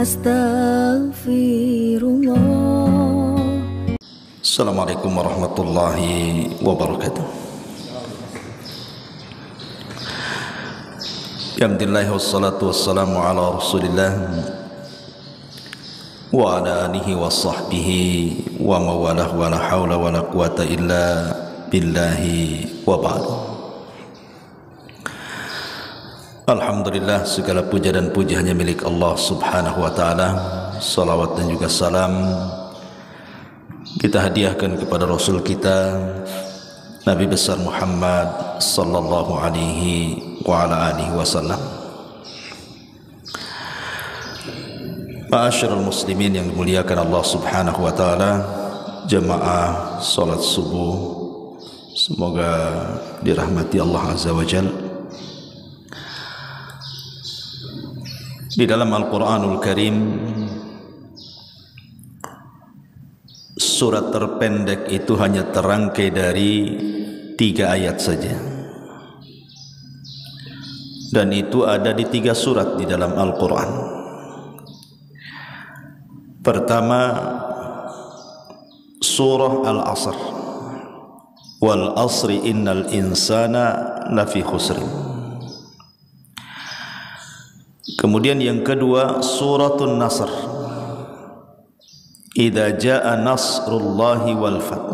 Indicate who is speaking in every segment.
Speaker 1: Astaghfirullah.
Speaker 2: Assalamualaikum warahmatullahi wabarakatuh. Alhamdulillah wassalatu wassalamu ala Rasulillah wa ala alihi wa sahbihi wa mawalah wa la hawla wa la quwata illa billahi wa ba'du. Alhamdulillah, segala puja dan puji hanya milik Allah subhanahu wa ta'ala. Salawat dan juga salam kita hadiahkan kepada Rasul kita Nabi besar Muhammad sallallahu alaihi wa ala alihi wasallam. Ma'asyiral muslimin yang dimuliakan Allah subhanahu wa ta'ala, jemaah salat subuh, semoga dirahmati Allah azza wa jalla. Di dalam Al-Quranul Karim, surat terpendek itu hanya terangkai dari 3 ayat saja, dan itu ada di 3 surat di dalam Al-Quran. Pertama, surah Al-Asr, wal asri innal insana lafi khusrin. Kemudian yang kedua, suratul Nasr, idza jaa nasrullahi wal fath.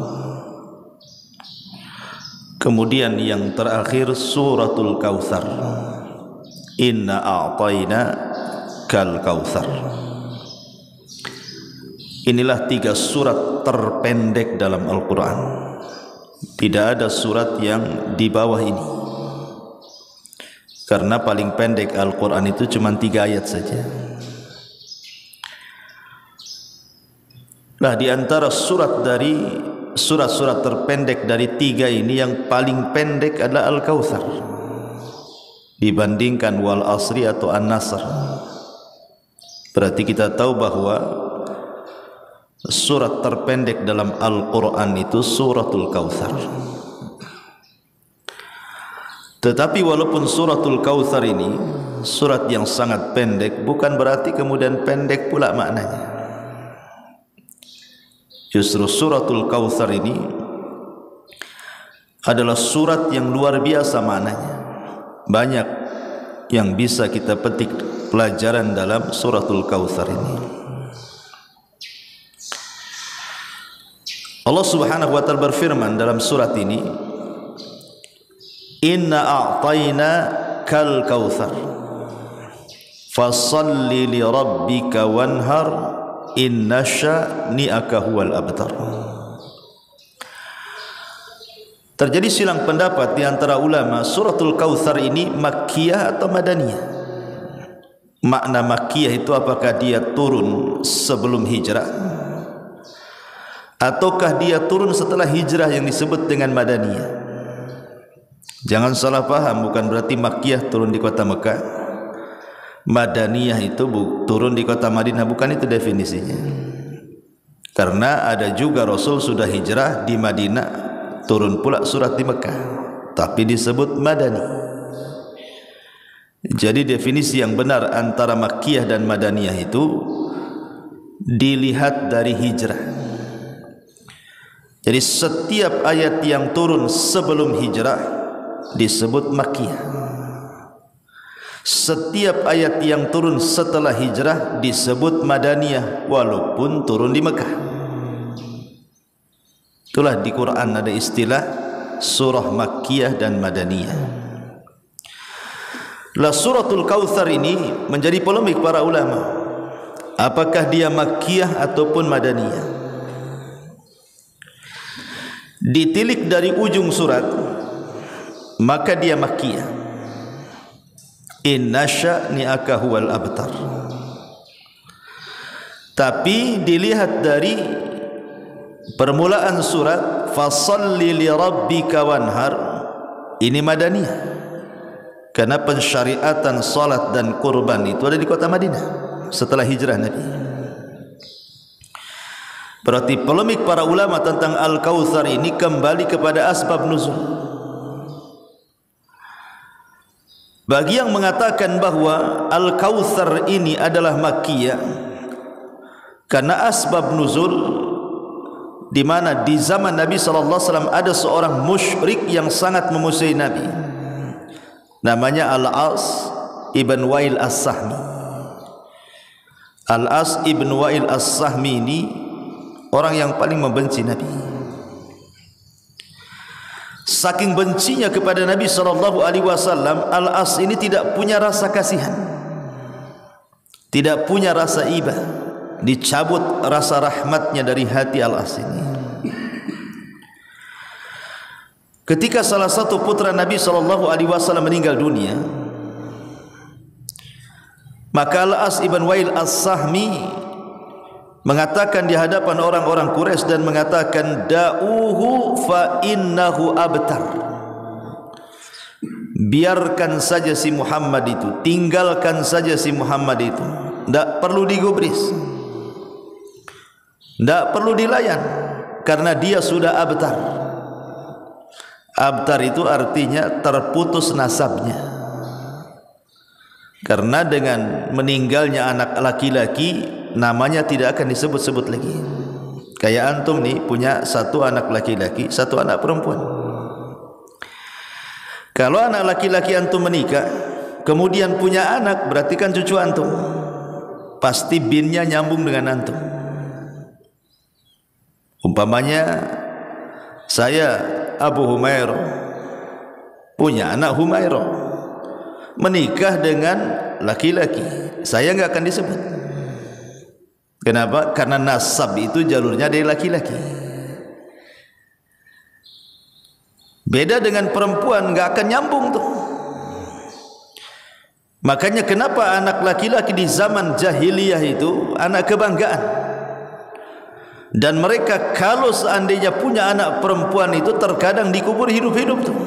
Speaker 2: Kemudian yang terakhir, suratul Kautsar, inna a'tayna kal kautsar. Inilah 3 surat terpendek dalam Al-Quran. Tidak ada surat yang di bawah ini, karena paling pendek Al-Quran itu cuma 3 ayat saja. Nah, di antara surat-surat terpendek dari 3 ini, yang paling pendek adalah Al-Kautsar dibandingkan wal asri atau An-Nasr. Berarti kita tahu bahwa surat terpendek dalam Al-Quran itu suratul Kautsar. Tetapi walaupun suratul Kautsar ini surat yang sangat pendek, bukan berarti kemudian pendek pula maknanya. Justru suratul Kautsar ini adalah surat yang luar biasa maknanya. Banyak yang bisa kita petik pelajaran dalam suratul Kautsar ini. Allah subhanahu wa ta'ala berfirman dalam surat ini, inna a'tayna kal kautsar fasalli li rabbika wanhar inna sya'ni'aka huwal abtar. Terjadi silang pendapat di antara ulama, suratul Kautsar ini makkiyah atau madaniyah. Makna makkiyah itu apakah dia turun sebelum hijrah, ataukah dia turun setelah hijrah yang disebut dengan madaniyah. Jangan salah paham, bukan berarti makkiyah turun di kota Mekah, madaniyah itu turun di kota Madinah, bukan itu definisinya. Karena ada juga Rasul sudah hijrah di Madinah, turun pula surat di Mekah, tapi disebut madani. Jadi definisi yang benar antara makkiyah dan madaniyah itu dilihat dari hijrah. Jadi setiap ayat yang turun sebelum hijrah disebut makkiyah. Setiap ayat yang turun setelah hijrah disebut madaniyah, walaupun turun di Mekah. Itulah di Quran ada istilah surah makkiyah dan madaniyah. Lah suratul Kautsar ini menjadi polemik para ulama, apakah dia makkiyah ataupun madaniyah. Ditilik dari ujung surat, maka dia makkiyah. Inna sya'ni'aka huwal abtar. Tapi dilihat dari permulaan surat, fasalli li rabbika wanhar, ini madaniyah, karena pensyariatan salat dan kurban itu ada di kota Madinah setelah hijrah Nabi. Berarti polemik para ulama tentang Al-Kautsar ini kembali kepada asbab nuzul. Bagi yang mengatakan bahwa Al-Kautsar ini adalah Makkiyah, karena asbab nuzul di mana di zaman Nabi sallallahu alaihi wasallam ada seorang musyrik yang sangat memusuhi Nabi, namanya Al-As ibn Wa'il As-Sahmi. Al-As ibn Wa'il As-Sahmi ini orang yang paling membenci Nabi. Saking bencinya kepada Nabi sallallahu alaihi wasallam, Al-As ini tidak punya rasa kasihan, tidak punya rasa iba, dicabut rasa rahmatnya dari hati Al-As ini. Ketika salah satu putra Nabi sallallahu alaihi wasallam meninggal dunia, maka Al-As ibn Wa'il As-Sahmi mengatakan di hadapan orang-orang Quraisy dan mengatakan, da'uhu fa innahu abtar, biarkan saja si Muhammad itu, tinggalkan saja si Muhammad itu, tidak perlu digubris, tidak perlu dilayan, karena dia sudah abtar. Abtar itu artinya terputus nasabnya, karena dengan meninggalnya anak laki-laki namanya tidak akan disebut-sebut lagi. Kayak antum nih punya satu anak laki-laki, satu anak perempuan. Kalau anak laki-laki antum menikah kemudian punya anak, berarti kan cucu antum, pasti binnya nyambung dengan antum. Umpamanya saya Abu Humairah punya anak Humairah, menikah dengan laki-laki, saya enggak akan disebut. Kenapa? Karena nasab itu jalurnya dari laki-laki. Beda dengan perempuan, enggak akan nyambung tuh. Makanya kenapa anak laki-laki di zaman jahiliyah itu anak kebanggaan, dan mereka kalau seandainya punya anak perempuan itu terkadang dikubur hidup-hidup tuh,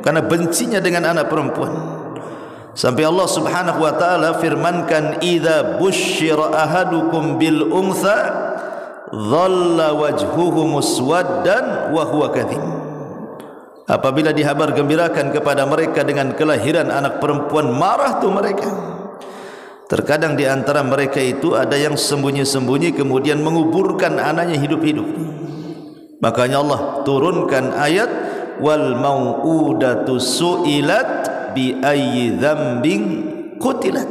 Speaker 2: karena bencinya dengan anak perempuan. Sampai Allah Subhanahu wa taala firmankan, idza busyira ahadukum bil untha dhalla wajhuhu muswaddan wa huwa kadhib. Apabila dihabar gembirakan kepada mereka dengan kelahiran anak perempuan, marah tuh mereka. Terkadang di antara mereka itu ada yang sembunyi-sembunyi kemudian menguburkan anaknya hidup-hidup. Makanya Allah turunkan ayat, wal mau'udatu su'ilat bi ayyi dzambin qutilat,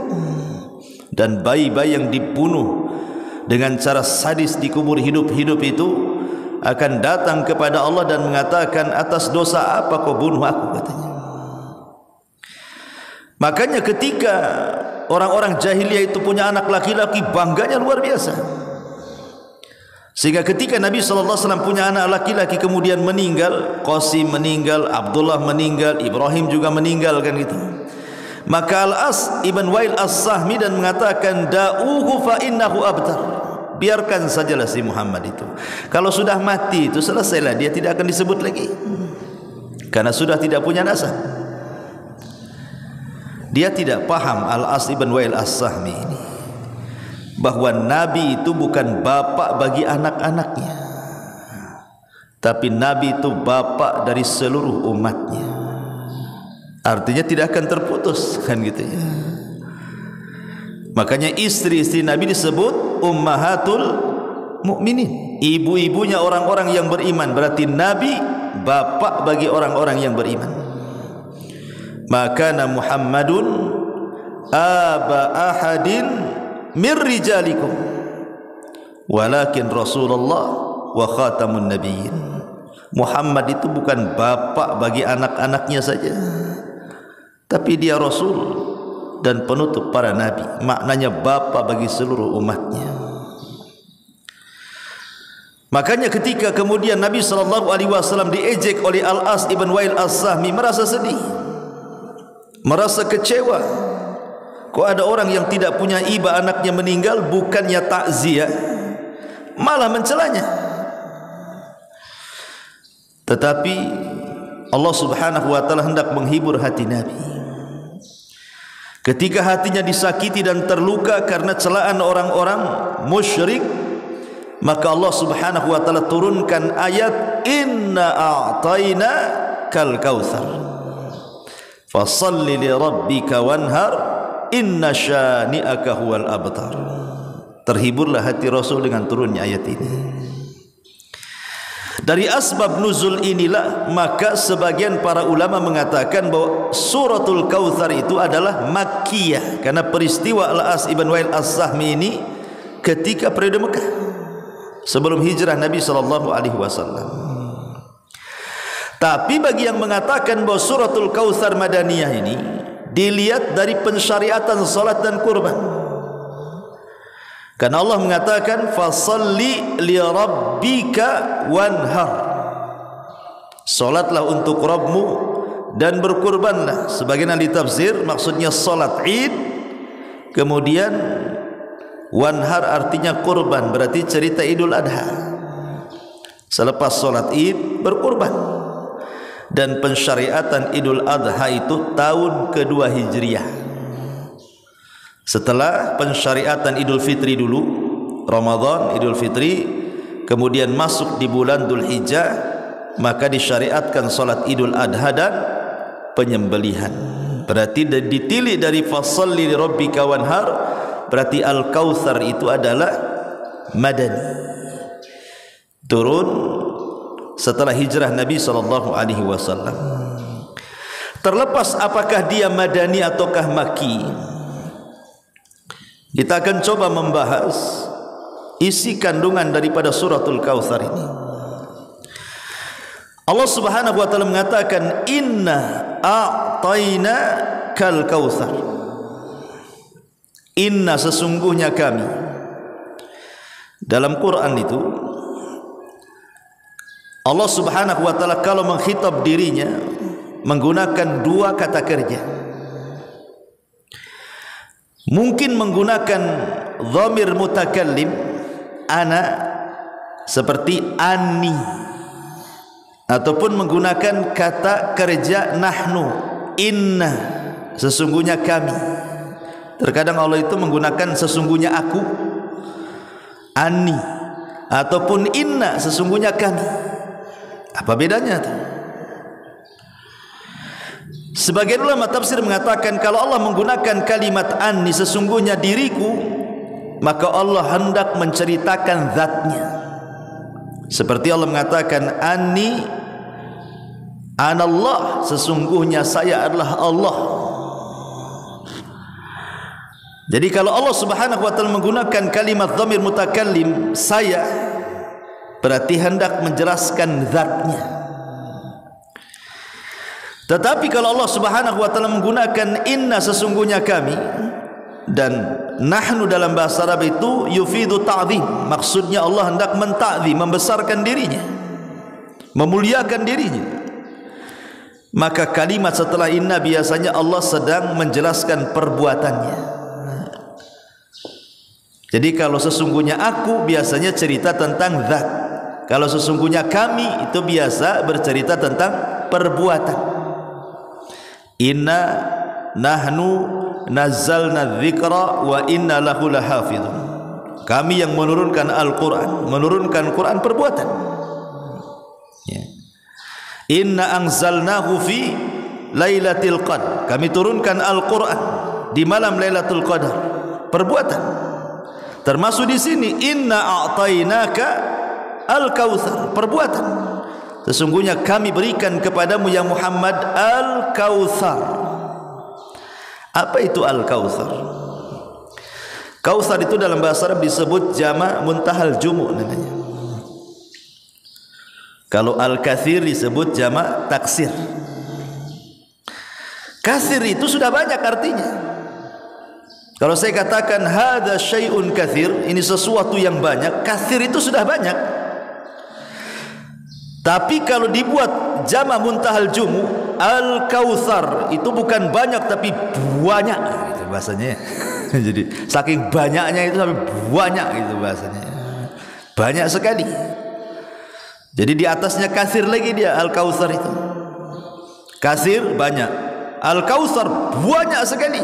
Speaker 2: dan bayi-bayi yang dibunuh dengan cara sadis dikubur hidup-hidup itu akan datang kepada Allah dan mengatakan, atas dosa apa kau bunuh aku, katanya. Makanya ketika orang-orang jahiliyah itu punya anak laki-laki, bangganya luar biasa. Sehingga ketika Nabi sallallahu alaihi wasallam punya anak laki-laki kemudian meninggal, Qasim meninggal, Abdullah meninggal, Ibrahim juga meninggal, kan gitu. Maka Al-As ibn Wa'il As-Sahmi dan mengatakan, da'uhu fa innahu abtar, biarkan sajalah si Muhammad itu. Kalau sudah mati itu selesailah, dia tidak akan disebut lagi, karena sudah tidak punya nasab. Dia tidak paham Al-As ibn Wa'il As-Sahmi ini bahwa Nabi itu bukan bapak bagi anak-anaknya, tapi Nabi itu bapak dari seluruh umatnya. Artinya tidak akan terputus, kan gitu ya. Makanya istri-istri Nabi disebut ummahatul mukminin, ibu-ibunya orang-orang yang beriman. Berarti Nabi bapak bagi orang-orang yang beriman. Maka Muhammadun aba ahadin min rijalikum walakin Rasulullah wa khatamun nabiyyin. Muhammad itu bukan bapak bagi anak-anaknya saja, tapi dia Rasul dan penutup para nabi. Maknanya bapak bagi seluruh umatnya. Makanya ketika kemudian Nabi sallallahu alaihi wasallam diejek oleh Al-As ibn Wa'il As-Sahmi, merasa sedih, merasa kecewa. Kok ada orang yang tidak punya iba anaknya meninggal, bukannya takziah malah mencelanya. Tetapi Allah Subhanahu wa taala hendak menghibur hati Nabi. Ketika hatinya disakiti dan terluka karena celaan orang-orang musyrik, maka Allah Subhanahu wa taala turunkan ayat, inna a'tayna kal kautsar Fashalli li rabbika wanhar inna syani'aka huwal abtar. Terhiburlah hati Rasul dengan turunnya ayat ini. Dari asbab nuzul inilah maka sebagian para ulama mengatakan bahwa suratul Kautsar itu adalah Makkiyah, karena peristiwa Al-As ibn Wa'il As-Sahmi ini ketika periode Mekah sebelum hijrah Nabi SAW. Tapi bagi yang mengatakan bahwa suratul Kautsar Madaniyah ini dilihat dari pensyariatan salat dan kurban, karena Allah mengatakan fasalli li rabbika wanhar, salatlah untuk Rabbmu dan berkurbanlah. Sebagian ahli tafsir maksudnya salat Id, kemudian wanhar artinya kurban, berarti cerita Idul Adha. Selepas salat Id berkurban. Dan pensyariatan Idul Adha itu tahun kedua Hijriah. Setelah pensyariatan Idul Fitri dulu, Ramadan, Idul Fitri, kemudian masuk di bulan Dzulhijjah, maka disyariatkan salat Idul Adha dan penyembelihan. Berarti ditilik dari fasalli li rabbika wanhar, berarti Al-Kautsar itu adalah Madani, turun setelah hijrah Nabi SAW. Terlepas apakah dia Madani ataukah Makki, kita akan coba membahas isi kandungan daripada suratul Kautsar ini. Allah Subhanahu wa taala mengatakan inna a'tayna kal kautsar. Inna, sesungguhnya kami. Dalam Quran itu Allah Subhanahu wa taala kalau mengkhitab dirinya menggunakan dua kata kerja. Mungkin menggunakan dhamir mutakallim ana seperti ani, ataupun menggunakan kata kerja nahnu, inna, sesungguhnya kami. Terkadang Allah itu menggunakan sesungguhnya aku, ani, ataupun inna, sesungguhnya kami. Apa bedanya itu? Sebagian ulama tafsir mengatakan kalau Allah menggunakan kalimat anni, sesungguhnya diriku, maka Allah hendak menceritakan zatnya. Seperti Allah mengatakan anni anallah, sesungguhnya saya adalah Allah. Jadi kalau Allah Subhanahu wa taala menggunakan kalimat dhamir mutakallim saya, berarti hendak menjelaskan zatnya. Tetapi kalau Allah Subhanahu wa taala menggunakan inna, sesungguhnya kami, dan nahnu dalam bahasa Arab itu yufidu ta'zim, maksudnya Allah hendak mentakzim, membesarkan dirinya, memuliakan dirinya. Maka kalimat setelah inna biasanya Allah sedang menjelaskan perbuatannya. Jadi kalau sesungguhnya aku biasanya cerita tentang zat, kalau sesungguhnya kami itu biasa bercerita tentang perbuatan. Inna nahnu nazzalna dzikra wa inna lahu lahafizun. Kami yang menurunkan Al-Quran, menurunkan Quran perbuatan. Ya. Inna anzalnahu fi lailatul qadar. Kami turunkan Al-Quran di malam Lailatul Qadar. Perbuatan. Termasuk di sini inna a'tainaka al-kautsar, perbuatan. Sesungguhnya kami berikan kepadamu ya Muhammad al-kautsar. Apa itu al-kautsar? Kautsar itu dalam bahasa Arab disebut jama' muntahal jumu' namanya. Kalau al-katsir disebut jama' taksir. Katsir itu sudah banyak artinya. Kalau saya katakan hadza syai'un katsir, ini sesuatu yang banyak, katsir itu sudah banyak. Tapi kalau dibuat jama' muntahal jumu, al-kautsar itu bukan banyak tapi banyak gitu bahasanya. Jadi saking banyaknya itu sampai banyak gitu bahasanya. Banyak sekali. Jadi di atasnya katsir lagi dia al-kautsar itu. Katsir banyak, al-kautsar banyak sekali.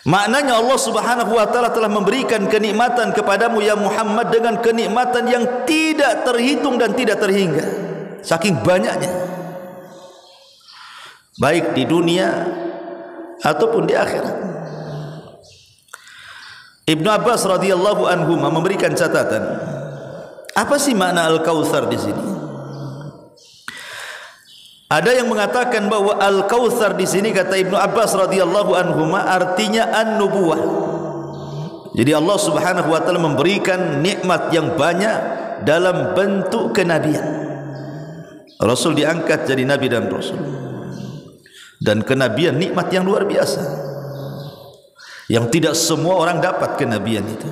Speaker 2: Maknanya Allah Subhanahu wa taala telah memberikan kenikmatan kepadamu ya Muhammad dengan kenikmatan yang tidak terhitung dan tidak terhingga. Saking banyaknya. baik di dunia ataupun di akhirat. Ibnu Abbas radhiyallahu anhu memberikan catatan, apa sih makna Al-Kautsar di sini? Ada yang mengatakan bahwa Al-Kautsar di sini, kata Ibnu Abbas radhiyallahu anhu, artinya an-nubuwah. Jadi Allah Subhanahu wa taala memberikan nikmat yang banyak dalam bentuk kenabian. Rasul diangkat jadi nabi dan rasul. Dan kenabian nikmat yang luar biasa, yang tidak semua orang dapat kenabian itu.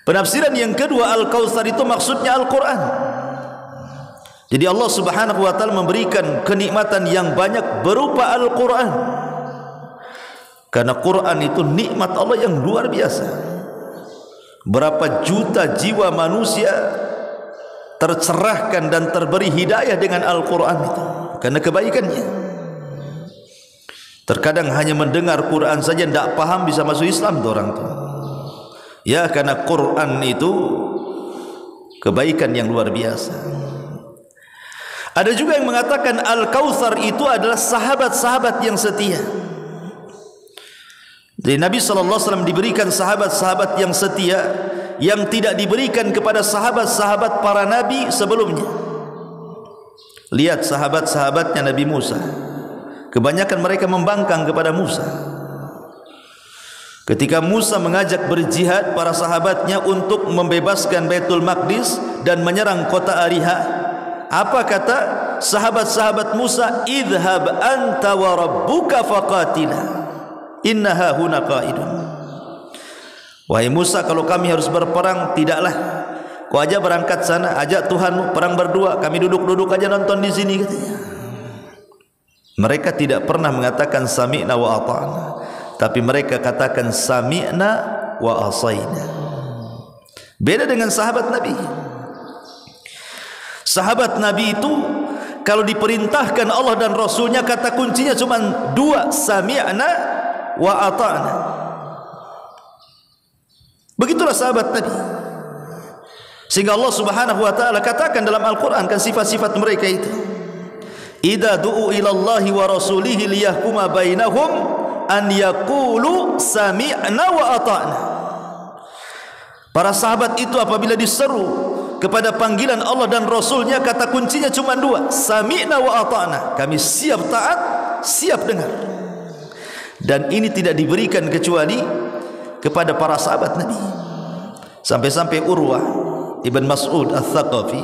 Speaker 2: Penafsiran yang kedua, Al-Kautsar itu maksudnya Al-Quran. Jadi Allah Subhanahu wa taala memberikan kenikmatan yang banyak berupa Al-Quran. Karena Quran itu nikmat Allah yang luar biasa. Berapa juta jiwa manusia tercerahkan dan terberi hidayah dengan Al-Quran itu karena kebaikannya. Terkadang hanya mendengar Quran saja tidak paham bisa masuk Islam tuh orang tuh. Ya, karena Quran itu kebaikan yang luar biasa. Ada juga yang mengatakan Al-Kautsar itu adalah sahabat-sahabat yang setia. Jadi Nabi SAW diberikan sahabat-sahabat yang setia, yang tidak diberikan kepada sahabat-sahabat para nabi sebelumnya. Lihat sahabat-sahabatnya Nabi Musa, kebanyakan mereka membangkang kepada Musa. Ketika Musa mengajak berjihad para sahabatnya untuk membebaskan Baitul Maqdis dan menyerang kota Ariha, apa kata sahabat-sahabat Musa? Idhhab anta wa rabbuka faqatila innaha huna qaidun. Wahai Musa, kalau kami harus berperang, tidaklah kau aja berangkat sana, ajak Tuhanmu perang berdua, kami duduk-duduk aja nonton di sini, katanya. Mereka tidak pernah mengatakan sami'na wa ata'na, tapi mereka katakan sami'na wa asaina. Beda dengan sahabat Nabi. Sahabat Nabi itu kalau diperintahkan Allah dan Rasulnya, kata kuncinya cuma dua, sami'na wa ata'na. Begitulah sahabat Nabi. Sehingga Allah Subhanahu wa taala katakan dalam Al-Qur'an kan sifat-sifat mereka itu. Idza du'u ila Allahi wa rasulihi liyahkuma bainahum an yaqulu sami'na wa ata'na. Para sahabat itu apabila diseru kepada panggilan Allah dan Rasulnya, kata kuncinya cuma dua, sami'na wa ata'na. Kami siap taat, siap dengar. Dan ini tidak diberikan kecuali kepada para sahabat Nabi. Sampai-sampai Urwah Ibn Mas'ud Al-Thaqafi,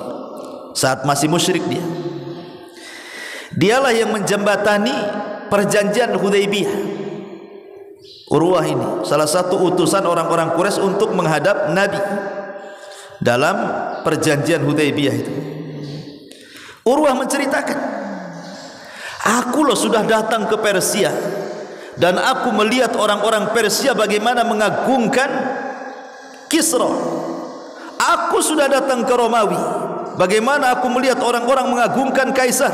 Speaker 2: saat masih musyrik dialah yang menjembatani perjanjian Hudaybiyah. Urwah ini salah satu utusan orang-orang Quraisy untuk menghadap Nabi dalam perjanjian Hudaybiyah itu. Urwah menceritakan, aku loh sudah datang ke Persia dan aku melihat orang-orang Persia bagaimana mengagungkan Kisra. Aku sudah datang ke Romawi, bagaimana aku melihat orang-orang mengagungkan Kaisar.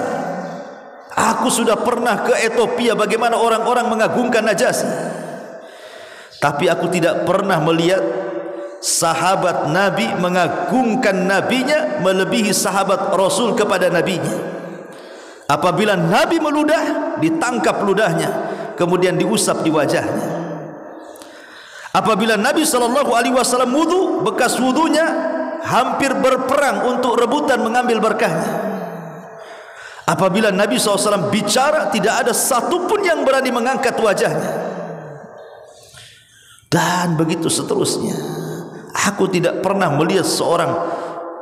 Speaker 2: Aku sudah pernah ke Ethiopia, bagaimana orang-orang mengagungkan Najasyi. Tapi aku tidak pernah melihat sahabat Nabi mengagungkan nabinya melebihi sahabat Rasul kepada nabinya. Apabila Nabi meludah, ditangkap ludahnya, kemudian diusap di wajahnya. Apabila Nabi SAW wudu, bekas wudunya hampir berperang untuk rebutan mengambil berkahnya. Apabila Nabi SAW bicara, tidak ada satupun yang berani mengangkat wajahnya. Dan begitu seterusnya. Aku tidak pernah melihat seorang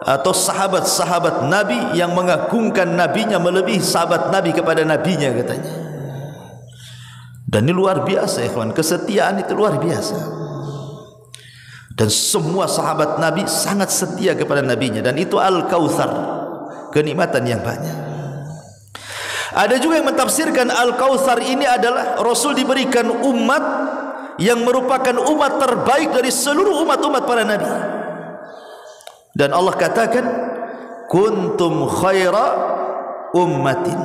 Speaker 2: atau sahabat-sahabat Nabi yang mengagungkan nabinya melebihi sahabat Nabi kepada nabinya, katanya. Dan ini luar biasa, ikhwan. Kesetiaan itu luar biasa. Dan semua sahabat Nabi sangat setia kepada nabinya, dan itu Al-Kautsar, kenikmatan yang banyak. Ada juga yang mentafsirkan Al-Kautsar ini adalah Rasul diberikan umat yang merupakan umat terbaik dari seluruh umat-umat para nabi. Dan Allah katakan, kuntum khaira ummatin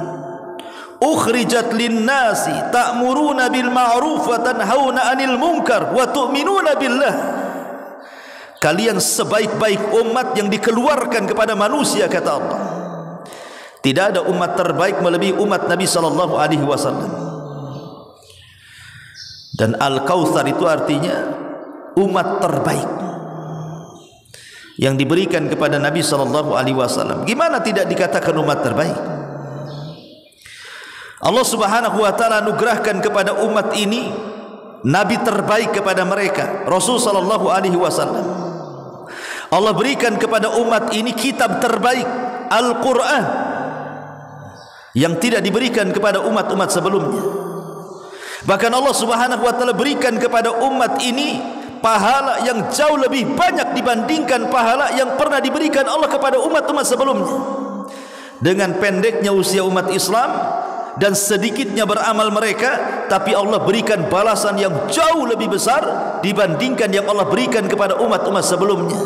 Speaker 2: ukhrijat linnasi ta'muruna bil ma'ruf wa tanhauna 'anil munkar wa tu'minuna billah. Kalian sebaik-baik umat yang dikeluarkan kepada manusia, kata Allah. Tidak ada umat terbaik melebihi umat Nabi sallallahu alaihi wasallam. Dan Al-Kautsar itu artinya umat terbaik yang diberikan kepada Nabi sallallahu alaihi wasallam. Gimana tidak dikatakan umat terbaik? Allah Subhanahu wa taala anugerahkan kepada umat ini nabi terbaik kepada mereka, Rasul sallallahu alaihi wasallam. Allah berikan kepada umat ini kitab terbaik, Al-Qur'an, yang tidak diberikan kepada umat-umat sebelumnya. Bahkan Allah Subhanahu wa taala berikan kepada umat ini pahala yang jauh lebih banyak dibandingkan pahala yang pernah diberikan Allah kepada umat-umat sebelumnya. Dengan pendeknya usia umat Islam dan sedikitnya beramal mereka, tapi Allah berikan balasan yang jauh lebih besar dibandingkan yang Allah berikan kepada umat-umat sebelumnya.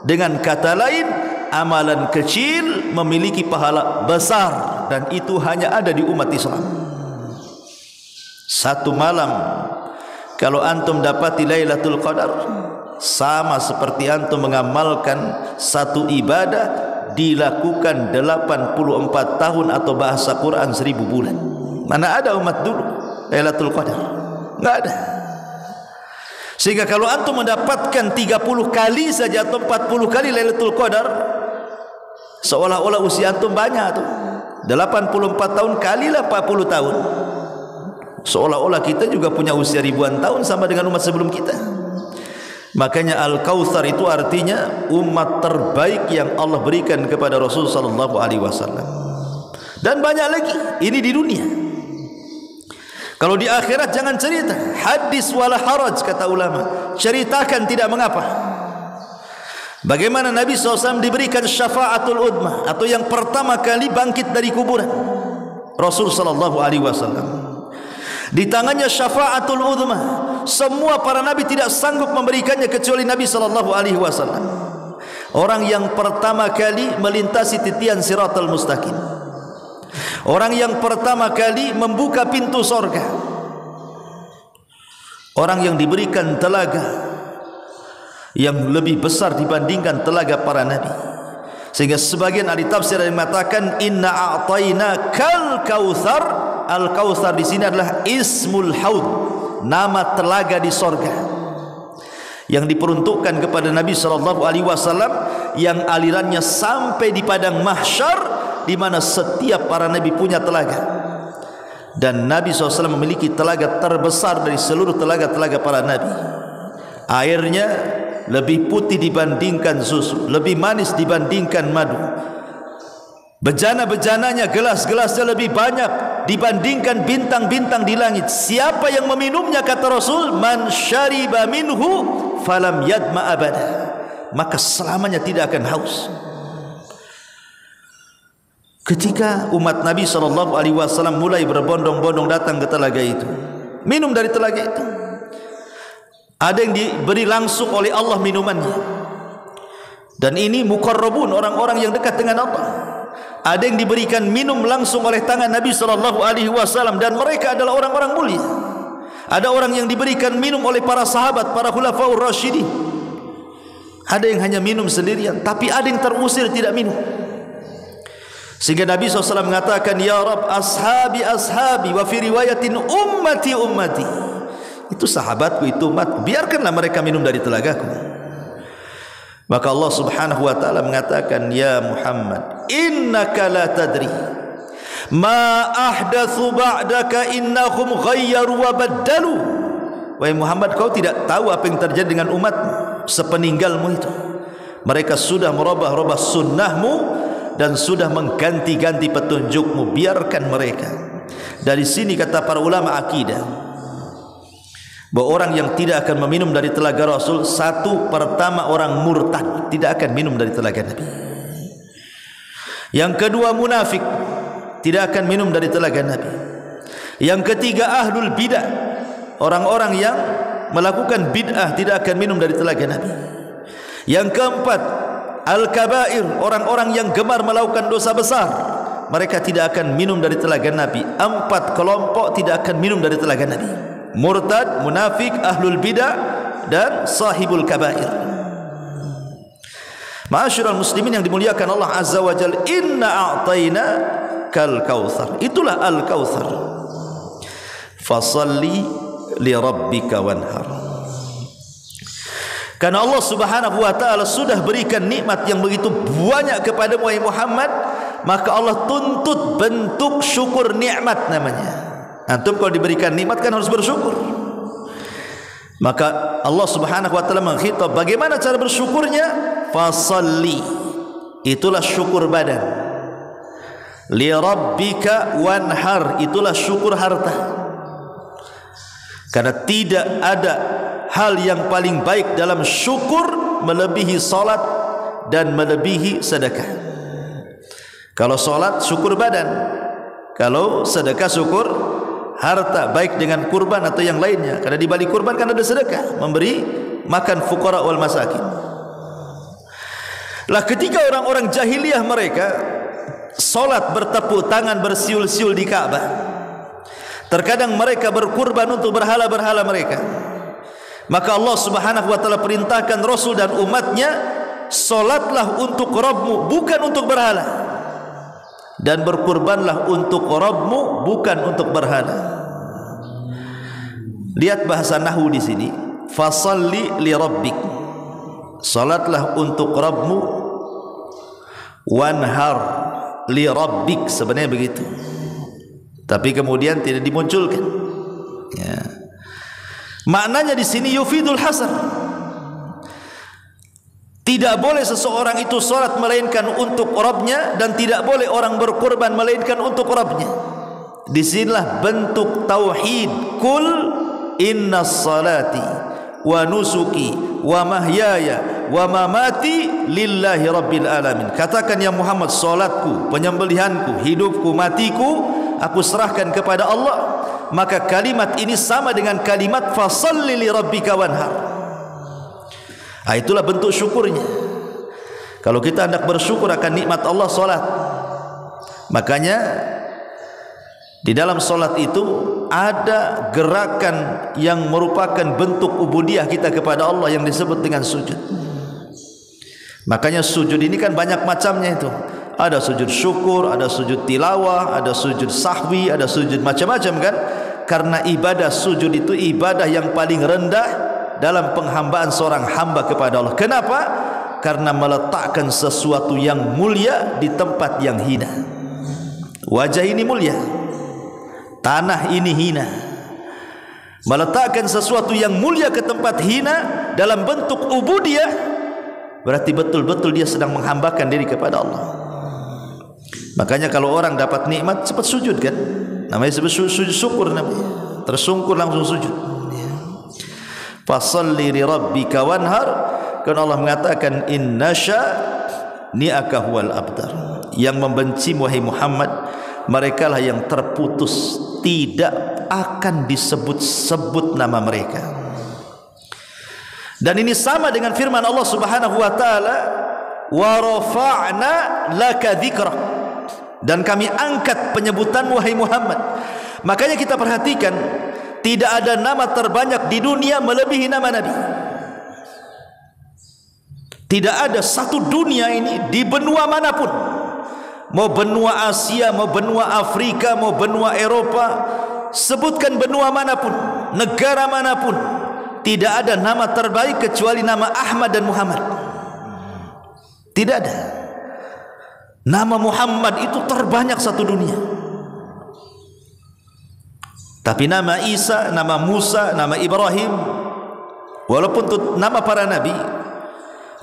Speaker 2: Dengan kata lain, amalan kecil memiliki pahala besar, dan itu hanya ada di umat Islam. Satu malam kalau antum dapati Lailatul Qadar, sama seperti antum mengamalkan satu ibadah dilakukan 84 tahun atau bahasa Quran 1000 bulan. Mana ada umat dulu Lailatul Qadar? Enggak ada. Sehingga kalau antum mendapatkan 30 kali saja atau 40 kali Lailatul Qadar, seolah-olah usia antum banyak tuh. 84 tahun kalilah 40 tahun. Seolah-olah kita juga punya usia ribuan tahun sama dengan umat sebelum kita. Makanya Al-Kautsar itu artinya umat terbaik yang Allah berikan kepada Rasul sallallahu alaihi wasallam. Dan banyak lagi, ini di dunia. Kalau di akhirat jangan cerita, hadis wala haraj kata ulama, ceritakan tidak mengapa. Bagaimana Nabi SAW diberikan syafaatul udma, atau yang pertama kali bangkit dari kuburan, Rasul sallallahu alaihi wasallam. Di tangannya syafaatul udma. Semua para nabi tidak sanggup memberikannya kecuali Nabi sallallahu alaihi wasallam. Orang yang pertama kali melintasi titian siratal mustaqim. Orang yang pertama kali membuka pintu sorga. Orang yang diberikan telaga yang lebih besar dibandingkan telaga para nabi. Sehingga sebagian ahli tafsir yang mengatakan inna a'tayna kal kautsar. Al-Kautsar di sini adalah ismul haud, nama telaga di sorga yang diperuntukkan kepada Nabi sallallahu alaihi wasallam, yang alirannya sampai di padang mahsyar, di mana setiap para nabi punya telaga. Dan Nabi SAW memiliki telaga terbesar dari seluruh telaga-telaga para nabi. Airnya lebih putih dibandingkan susu, lebih manis dibandingkan madu. Bejana-bejananya, gelas-gelasnya lebih banyak dibandingkan bintang-bintang di langit. Siapa yang meminumnya, kata Rasul, man syariba minhu falam yadma abada, maka selamanya tidak akan haus. Ketika umat Nabi SAW mulai berbondong-bondong datang ke telaga itu, minum dari telaga itu, ada yang diberi langsung oleh Allah minumannya, dan ini muqarrabun, orang-orang yang dekat dengan Allah. Ada yang diberikan minum langsung oleh tangan Nabi sallallahu alaihi wasallam, dan mereka adalah orang-orang mulia. Ada orang yang diberikan minum oleh para sahabat, para khulafaur rasyidin. Ada yang hanya minum sendirian, tapi ada yang terusir tidak minum. Sehingga Nabi SAW mengatakan, ya Rabb, ashabi ashabi, wa fi riwayatin ummati ummati. Itu sahabatku, itu umatku, biarkanlah mereka minum dari telagaku. Maka Allah Subhanahu wa taala mengatakan, ya Muhammad, innaka la tadri ma ahdatsu ba'daka innahum ghayyaru wa baddalu. Wahai Muhammad, kau tidak tahu apa yang terjadi dengan umatmu sepeninggalmu itu. Mereka sudah merubah-rubah sunnahmu dan sudah mengganti-ganti petunjukmu. Biarkan mereka. Dari sini kata para ulama akidah, bahwa orang yang tidak akan meminum dari telaga Rasul, satu, pertama orang murtad, tidak akan minum dari telaga Nabi. Yang kedua munafik, tidak akan minum dari telaga Nabi. Yang ketiga ahlul bid'ah, orang-orang yang melakukan bid'ah tidak akan minum dari telaga Nabi. Yang keempat al-kabair, orang-orang yang gemar melakukan dosa besar, mereka tidak akan minum dari telaga Nabi. 4 kelompok tidak akan minum dari telaga Nabi: murtad, munafik, ahlul bidah, dan sahibul kabair. Ma'asyiral muslimin yang dimuliakan Allah Azza wa Jalla, inna a'tayna kal kautsar. Itulah al kautsar. Fasalli li rabbika wanhar. Karena Allah Subhanahu wa taala sudah berikan nikmat yang begitu banyak kepada Muhammad, maka Allah tuntut bentuk syukur nikmat namanya. Antum kalau diberikan nikmat kan harus bersyukur. Maka Allah Subhanahu wa taala mengkhitab bagaimana cara bersyukurnya? Fasalli. Itulah syukur badan. Li rabbika wanhar. Itulah syukur harta. Karena tidak ada hal yang paling baik dalam syukur melebihi salat dan melebihi sedekah. Kalau salat syukur badan, kalau sedekah syukur harta, baik dengan kurban atau yang lainnya. Karena di balik kurban kan ada sedekah, memberi makan fuqara wal masakin. Lah ketika orang-orang jahiliyah mereka salat bertepuk tangan bersiul-siul di Ka'bah, terkadang mereka berkurban untuk berhala-berhala mereka, maka Allah Subhanahu wa taala perintahkan Rasul dan umatnya, salatlah untuk Rabbmu bukan untuk berhala, dan berkurbanlah untuk Rabbmu bukan untuk berhala. Lihat bahasa nahwu di sini, fasalli li rabbik, salatlah untuk Rabbmu, wanhar li rabbik, sebenarnya begitu, tapi kemudian tidak dimunculkan. Ya. Maknanya di sini yufidul hasar. Tidak boleh seseorang itu salat melainkan untuk Rabbnya, dan tidak boleh orang berkorban melainkan untuk Rabbnya. Disinilah bentuk tauhid. Kul inna salati wa nusuki wa mahyaya wa mamati lillahi rabbil alamin. Katakan ya Muhammad, salatku, penyembelihanku, hidupku, matiku aku serahkan kepada Allah. Maka kalimat ini sama dengan kalimat fasalli li rabbika wanhar. Itulah bentuk syukurnya. Kalau kita hendak bersyukur akan nikmat Allah, salat, makanya di dalam salat itu ada gerakan yang merupakan bentuk ubudiyah kita kepada Allah yang disebut dengan sujud. Makanya sujud ini kan banyak macamnya itu. Ada sujud syukur, ada sujud tilawah, ada sujud sahwi, ada sujud macam-macam kan. Karena ibadah sujud itu ibadah yang paling rendah dalam penghambaan seorang hamba kepada Allah. Kenapa? Karena meletakkan sesuatu yang mulia di tempat yang hina. Wajah ini mulia, tanah ini hina. Meletakkan sesuatu yang mulia ke tempat hina dalam bentuk ubudiyah, berarti betul-betul dia sedang menghambakan diri kepada Allah. Makanya kalau orang dapat nikmat cepat sujud kan, namanya sujud syukur namanya, tersungkur langsung sujud. Fasalli li rabbika wanhar. Karena Allah mengatakan inna syani'aka huwal abtar. Yang membenci wahai Muhammad, merekalah yang terputus, tidak akan disebut-sebut nama mereka. Dan ini sama dengan firman Allah Subhanahu wa taala, wa rafa'na laka dzikrak, dan kami angkat penyebutan wahai Muhammad. Makanya kita perhatikan, tidak ada nama terbanyak di dunia melebihi nama Nabi. Tidak ada satu dunia ini di benua manapun, mau benua Asia, mau benua Afrika, mau benua Eropa, sebutkan benua manapun, negara manapun, tidak ada nama terbaik kecuali nama Ahmad dan Muhammad. Tidak ada. Nama Muhammad itu terbanyak satu dunia. Tapi nama Isa, nama Musa, nama Ibrahim, walaupun itu nama para nabi,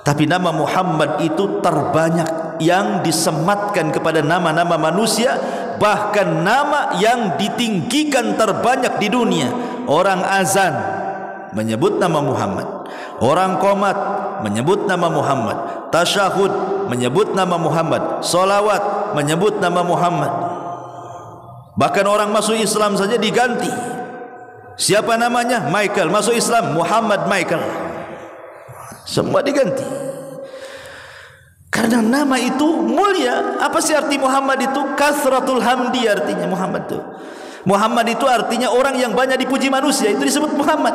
Speaker 2: tapi nama Muhammad itu terbanyak yang disematkan kepada nama-nama manusia. Bahkan nama yang ditinggikan terbanyak di dunia. Orang azan menyebut nama Muhammad, orang qomat menyebut nama Muhammad, tasyahud menyebut nama Muhammad, salawat menyebut nama Muhammad. Bahkan orang masuk Islam saja diganti. Siapa namanya? Michael. Masuk Islam Muhammad Michael. Semua diganti. Karena nama itu mulia. Apa sih arti Muhammad itu? Kasratul hamdi artinya Muhammad itu. Muhammad itu artinya orang yang banyak dipuji manusia. Itu disebut Muhammad.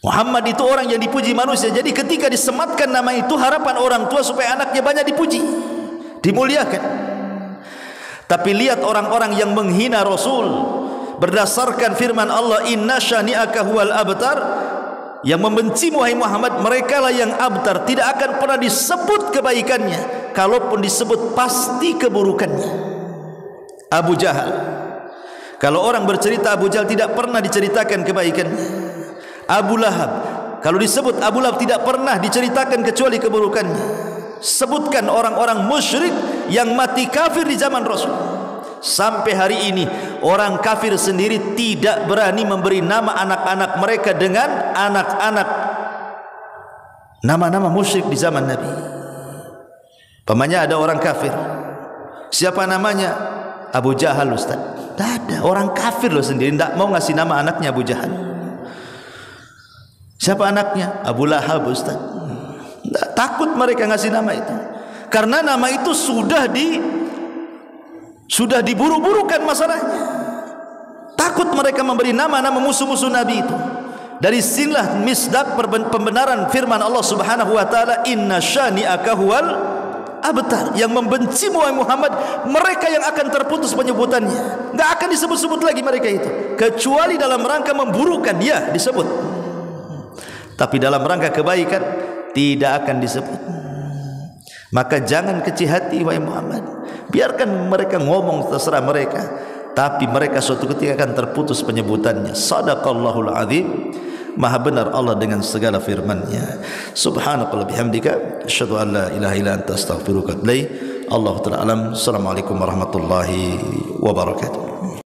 Speaker 2: Muhammad itu orang yang dipuji manusia. Jadi ketika disematkan nama itu, harapan orang tua supaya anaknya banyak dipuji, dimuliakan. Tapi lihat orang-orang yang menghina Rasul berdasarkan firman Allah, inna syani'aka huwal abtar, yang membenci wahai Muhammad, mereka lah yang abtar, tidak akan pernah disebut kebaikannya, kalaupun disebut pasti keburukannya. Abu Jahal, kalau orang bercerita Abu Jahal tidak pernah diceritakan kebaikannya. Abu Lahab, kalau disebut Abu Lahab tidak pernah diceritakan kecuali keburukannya. Sebutkan orang-orang musyrik yang mati kafir di zaman Rasul. Sampai hari ini orang kafir sendiri tidak berani memberi nama anak-anak mereka dengan anak-anak nama-nama musyrik di zaman Nabi. Pamannya ada orang kafir, siapa namanya? Abu Jahal, Ustaz. Tidak ada, orang kafir loh sendiri tidak mau ngasih nama anaknya Abu Jahal. Siapa anaknya? Abu Lahab, Ustaz. Takut mereka ngasih nama itu, karena nama itu sudah diburu-burukan masalahnya. Takut mereka memberi nama-nama musuh-musuh Nabi itu. Dari sinilah misdak pembenaran firman Allah Subhanahu wa taala, inna syani'aka huwal abtar, yang membenci Muhammad, mereka yang akan terputus penyebutannya. Enggak akan disebut-sebut lagi mereka itu, kecuali dalam rangka memburukan, ya disebut. Tapi dalam rangka kebaikan tidak akan disebut. Maka jangan kecil hati wahai Muhammad, biarkan mereka ngomong terserah mereka, tapi mereka suatu ketika akan terputus penyebutannya. Sadaqallahul azim, maha benar Allah dengan segala firman-Nya. Subhanakallah bihamdika, asyhadu an la ilaha illa anta astaghfiruka wa atubu ilaik. Allahu ta'ala alam. Assalamualaikum warahmatullahi wabarakatuh.